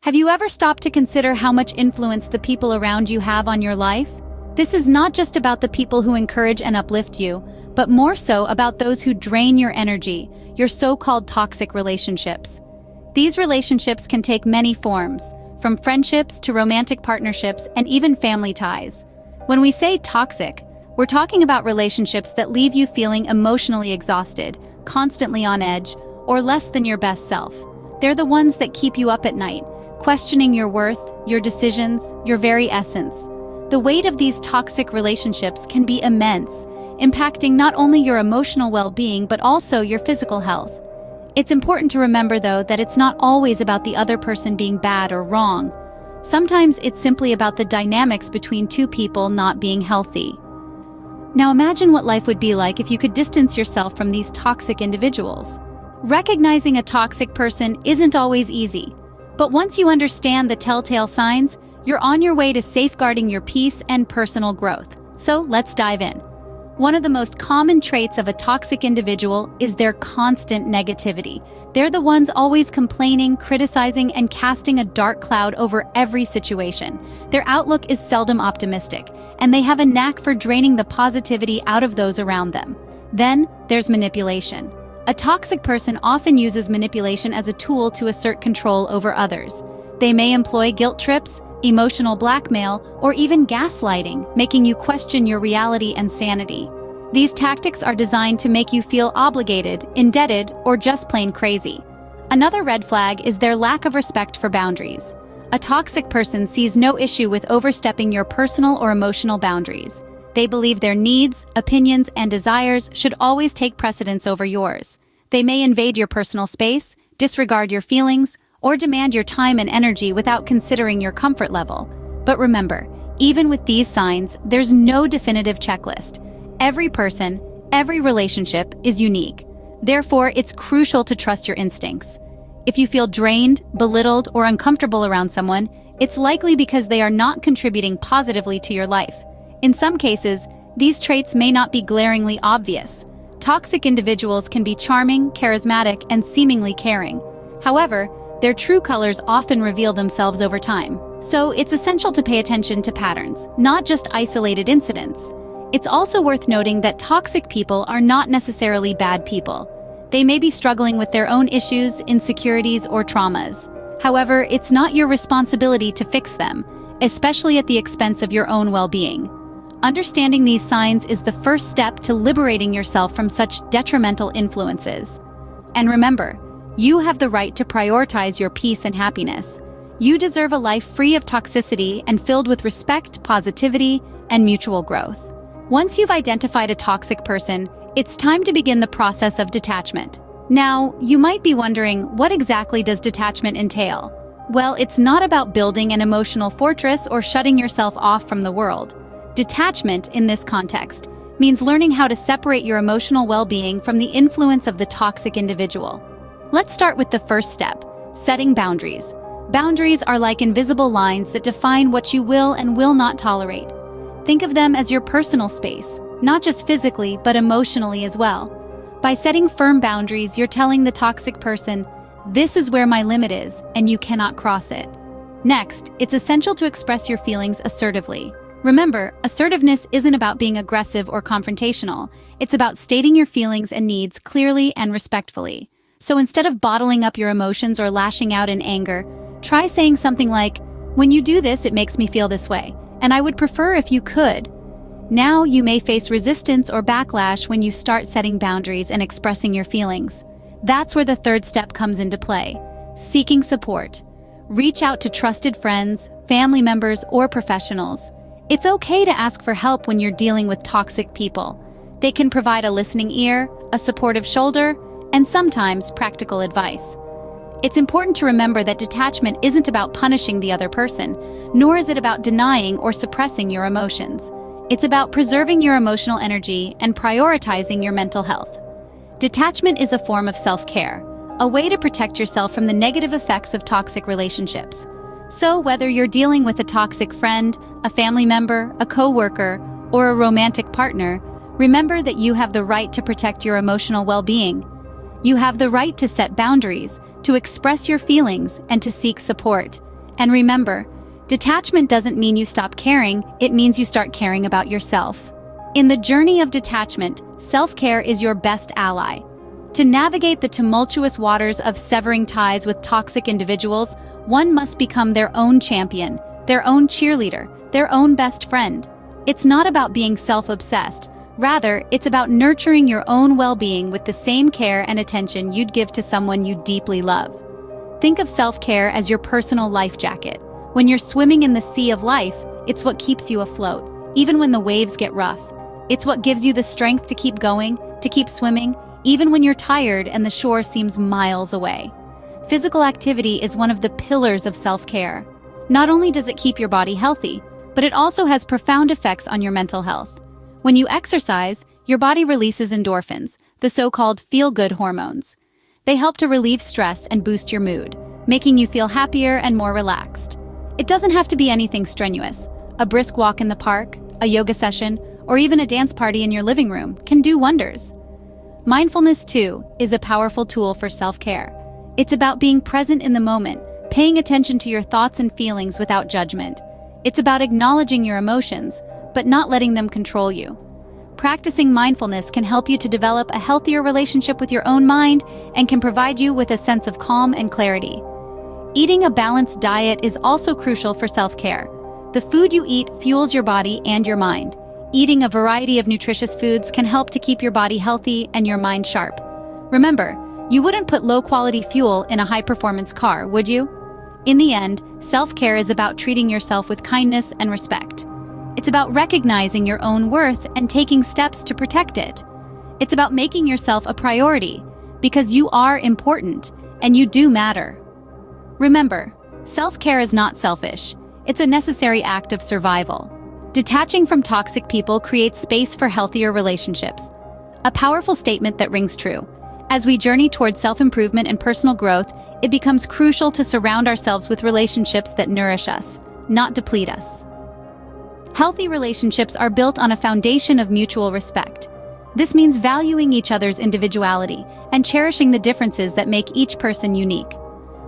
Have you ever stopped to consider how much influence the people around you have on your life? This is not just about the people who encourage and uplift you, but more so about those who drain your energy, your so-called toxic relationships. These relationships can take many forms, from friendships to romantic partnerships and even family ties. When we say toxic, we're talking about relationships that leave you feeling emotionally exhausted, constantly on edge, or less than your best self. They're the ones that keep you up at night, questioning your worth, your decisions, your very essence. The weight of these toxic relationships can be immense, impacting not only your emotional well-being but also your physical health. It's important to remember, though, that it's not always about the other person being bad or wrong. Sometimes it's simply about the dynamics between two people not being healthy. Now imagine what life would be like if you could distance yourself from these toxic individuals. Recognizing a toxic person isn't always easy, but once you understand the telltale signs, you're on your way to safeguarding your peace and personal growth. So let's dive in. One of the most common traits of a toxic individual is their constant negativity. They're the ones always complaining, criticizing, and casting a dark cloud over every situation. Their outlook is seldom optimistic, and they have a knack for draining the positivity out of those around them. Then there's manipulation. A toxic person often uses manipulation as a tool to assert control over others. They may employ guilt trips, emotional blackmail, or even gaslighting, making you question your reality and sanity. These tactics are designed to make you feel obligated, indebted, or just plain crazy. Another red flag is their lack of respect for boundaries. A toxic person sees no issue with overstepping your personal or emotional boundaries. They believe their needs, opinions, and desires should always take precedence over yours. They may invade your personal space, disregard your feelings, or demand your time and energy without considering your comfort level. But remember, even with these signs, there's no definitive checklist. Every person, every relationship is unique. Therefore, it's crucial to trust your instincts. If you feel drained, belittled, or uncomfortable around someone, it's likely because they are not contributing positively to your life. In some cases, these traits may not be glaringly obvious. Toxic individuals can be charming, charismatic, and seemingly caring. However, their true colors often reveal themselves over time. So it's essential to pay attention to patterns, not just isolated incidents. It's also worth noting that toxic people are not necessarily bad people. They may be struggling with their own issues, insecurities, or traumas. However, it's not your responsibility to fix them, especially at the expense of your own well-being. Understanding these signs is the first step to liberating yourself from such detrimental influences. And remember, you have the right to prioritize your peace and happiness. You deserve a life free of toxicity and filled with respect, positivity, and mutual growth. Once you've identified a toxic person, it's time to begin the process of detachment. Now, you might be wondering, what exactly does detachment entail? Well, it's not about building an emotional fortress or shutting yourself off from the world. Detachment, in this context, means learning how to separate your emotional well-being from the influence of the toxic individual. Let's start with the first step, setting boundaries. Boundaries are like invisible lines that define what you will and will not tolerate. Think of them as your personal space, not just physically, but emotionally as well. By setting firm boundaries, you're telling the toxic person, "This is where my limit is, and you cannot cross it." Next, it's essential to express your feelings assertively. Remember, assertiveness isn't about being aggressive or confrontational. It's about stating your feelings and needs clearly and respectfully. So instead of bottling up your emotions or lashing out in anger, try saying something like, "When you do this, it makes me feel this way, and I would prefer if you could." Now you may face resistance or backlash when you start setting boundaries and expressing your feelings. That's where the third step comes into play, seeking support. Reach out to trusted friends, family members, or professionals. It's okay to ask for help when you're dealing with toxic people. They can provide a listening ear, a supportive shoulder, and sometimes practical advice. It's important to remember that detachment isn't about punishing the other person, nor is it about denying or suppressing your emotions. It's about preserving your emotional energy and prioritizing your mental health. Detachment is a form of self-care, a way to protect yourself from the negative effects of toxic relationships. So whether you're dealing with a toxic friend, a family member, a coworker, or a romantic partner, remember that you have the right to protect your emotional well-being. You have the right to set boundaries, to express your feelings, and to seek support. And remember, detachment doesn't mean you stop caring, it means you start caring about yourself. In the journey of detachment, self-care is your best ally. To navigate the tumultuous waters of severing ties with toxic individuals, one must become their own champion, their own cheerleader, their own best friend. It's not about being self-obsessed. Rather, it's about nurturing your own well-being with the same care and attention you'd give to someone you deeply love. Think of self-care as your personal life jacket. When you're swimming in the sea of life, it's what keeps you afloat, even when the waves get rough. It's what gives you the strength to keep going, to keep swimming, even when you're tired and the shore seems miles away. Physical activity is one of the pillars of self-care. Not only does it keep your body healthy, but it also has profound effects on your mental health. When you exercise, your body releases endorphins, the so-called feel-good hormones. They help to relieve stress and boost your mood, making you feel happier and more relaxed. It doesn't have to be anything strenuous. A brisk walk in the park, a yoga session, or even a dance party in your living room can do wonders. Mindfulness, too, is a powerful tool for self-care. It's about being present in the moment, paying attention to your thoughts and feelings without judgment. It's about acknowledging your emotions, but not letting them control you. Practicing mindfulness can help you to develop a healthier relationship with your own mind and can provide you with a sense of calm and clarity. Eating a balanced diet is also crucial for self-care. The food you eat fuels your body and your mind. Eating a variety of nutritious foods can help to keep your body healthy and your mind sharp. Remember, you wouldn't put low-quality fuel in a high-performance car, would you? In the end, self-care is about treating yourself with kindness and respect. It's about recognizing your own worth and taking steps to protect it. It's about making yourself a priority, because you are important and you do matter. Remember, self-care is not selfish. It's a necessary act of survival. Detaching from toxic people creates space for healthier relationships. A powerful statement that rings true. As we journey towards self-improvement and personal growth, it becomes crucial to surround ourselves with relationships that nourish us, not deplete us. Healthy relationships are built on a foundation of mutual respect. This means valuing each other's individuality and cherishing the differences that make each person unique.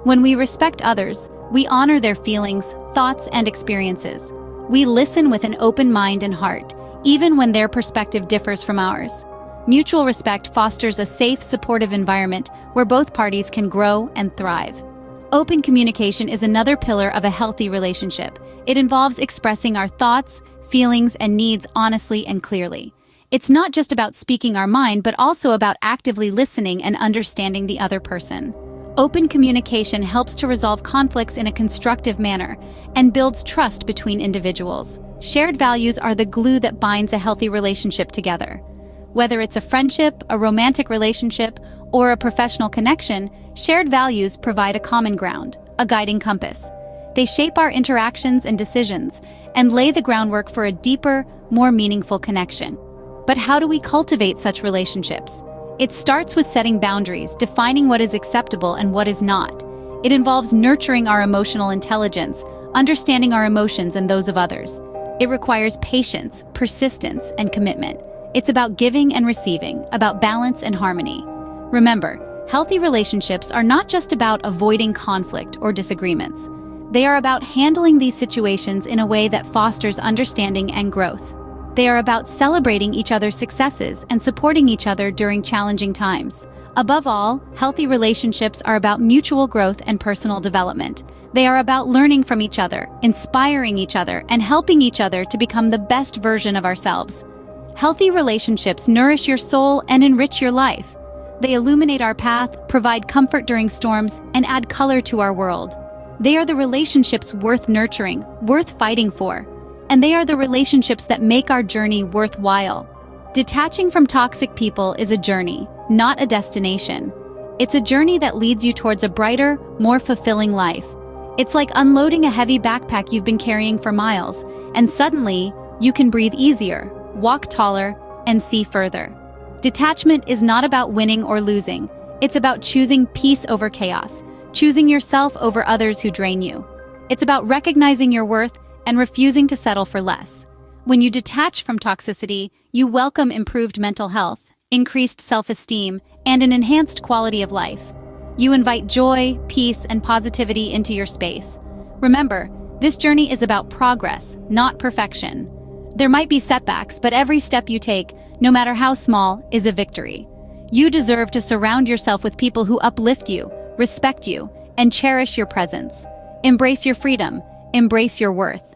When we respect others, we honor their feelings, thoughts, and experiences. We listen with an open mind and heart, even when their perspective differs from ours. Mutual respect fosters a safe, supportive environment where both parties can grow and thrive. Open communication is another pillar of a healthy relationship. It involves expressing our thoughts, feelings, and needs honestly and clearly. It's not just about speaking our mind, but also about actively listening and understanding the other person. Open communication helps to resolve conflicts in a constructive manner and builds trust between individuals. Shared values are the glue that binds a healthy relationship together. Whether it's a friendship, a romantic relationship, or a professional connection, shared values provide a common ground, a guiding compass. They shape our interactions and decisions and lay the groundwork for a deeper, more meaningful connection. But how do we cultivate such relationships? It starts with setting boundaries, defining what is acceptable and what is not. It involves nurturing our emotional intelligence, understanding our emotions and those of others. It requires patience, persistence, and commitment. It's about giving and receiving, about balance and harmony. Remember, healthy relationships are not just about avoiding conflict or disagreements. They are about handling these situations in a way that fosters understanding and growth. They are about celebrating each other's successes and supporting each other during challenging times. Above all, healthy relationships are about mutual growth and personal development. They are about learning from each other, inspiring each other, and helping each other to become the best version of ourselves. Healthy relationships nourish your soul and enrich your life. They illuminate our path, provide comfort during storms, and add color to our world. They are the relationships worth nurturing, worth fighting for. And they are the relationships that make our journey worthwhile. Detaching from toxic people is a journey, not a destination. It's a journey that leads you towards a brighter, more fulfilling life. It's like unloading a heavy backpack you've been carrying for miles, and suddenly, you can breathe easier, walk taller, and see further. Detachment is not about winning or losing. It's about choosing peace over chaos, choosing yourself over others who drain you. It's about recognizing your worth and refusing to settle for less. When you detach from toxicity, you welcome improved mental health, increased self-esteem, and an enhanced quality of life. You invite joy, peace, and positivity into your space. Remember, this journey is about progress, not perfection. There might be setbacks, but every step you take, no matter how small, is a victory. You deserve to surround yourself with people who uplift you, respect you, and cherish your presence. Embrace your freedom, embrace your worth.